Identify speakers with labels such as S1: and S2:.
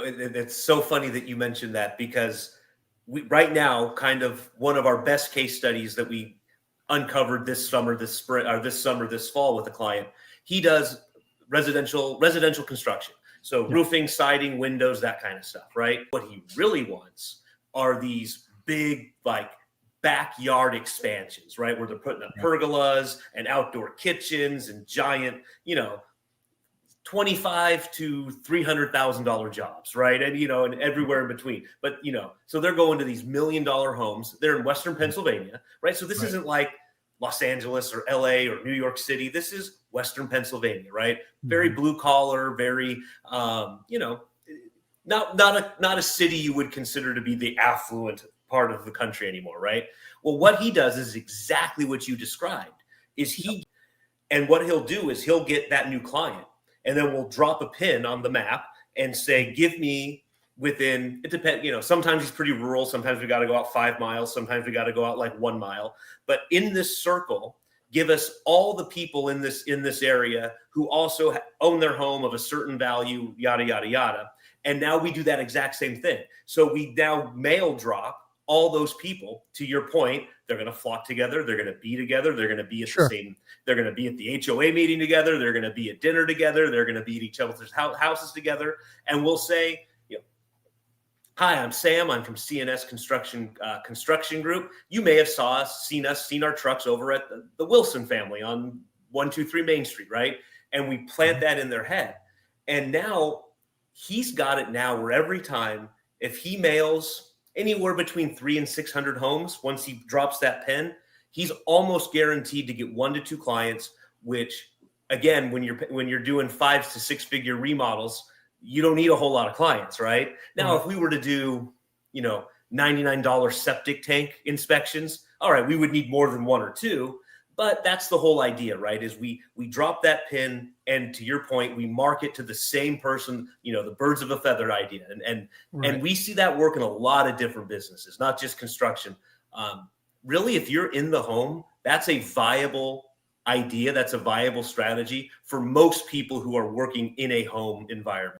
S1: it's so funny that you mentioned that, because right now, kind of one of our best case studies that we uncovered this summer, this spring, or this summer, this fall with a client. He does residential construction. So
S2: Yeah.
S1: roofing, siding, windows, that kind of stuff, right? What he really wants are these big, like, backyard expansions, right? Where they're putting up pergolas and outdoor kitchens and giant, $25 to $300,000 jobs, right? And and everywhere in between. But so they're going to these $1 million homes. They're in Western Pennsylvania, right? So this isn't like Los Angeles or LA or New York City. This is Western Pennsylvania, right? Very blue collar, very not a city you would consider to be the affluent part of the country anymore, right? Well, what he does is exactly what you described. And what he'll do is he'll get that new client, and then we'll drop a pin on the map and say, give me within, it depends, sometimes he's pretty rural. Sometimes we got to go out 5 miles. Sometimes we got to go out like 1 mile. But in this circle, give us all the people in this area who also own their home of a certain value, yada, yada, yada. And now we do that exact same thing. So we now mail drop all those people. To your point, they're going to flock together. They're going to be together. They're going to be at the same. They're going to be at the HOA meeting together. They're going to be at dinner together. They're going to be at each other's houses together. And we'll say, hi, I'm Sam. I'm from CNS Construction Group. You may have seen our trucks over at the Wilson family on 123 Main Street, right? And we plant that in their head. And now he's got it now where every time, if he mails anywhere between 300 and 600 homes, once he drops that pin, he's almost guaranteed to get 1 to 2 clients, which, again, when you're doing 5 to 6 figure remodels, you don't need a whole lot of clients, right? Now, if we were to do, $99 septic tank inspections, all right, we would need more than 1 or 2. But that's the whole idea, right? Is we drop that pin, and to your point, we market to the same person, the birds of a feather idea. And we see that work in a lot of different businesses, not just construction. Really, if you're in the home, that's a viable idea. That's a viable strategy for most people who are working in a home environment.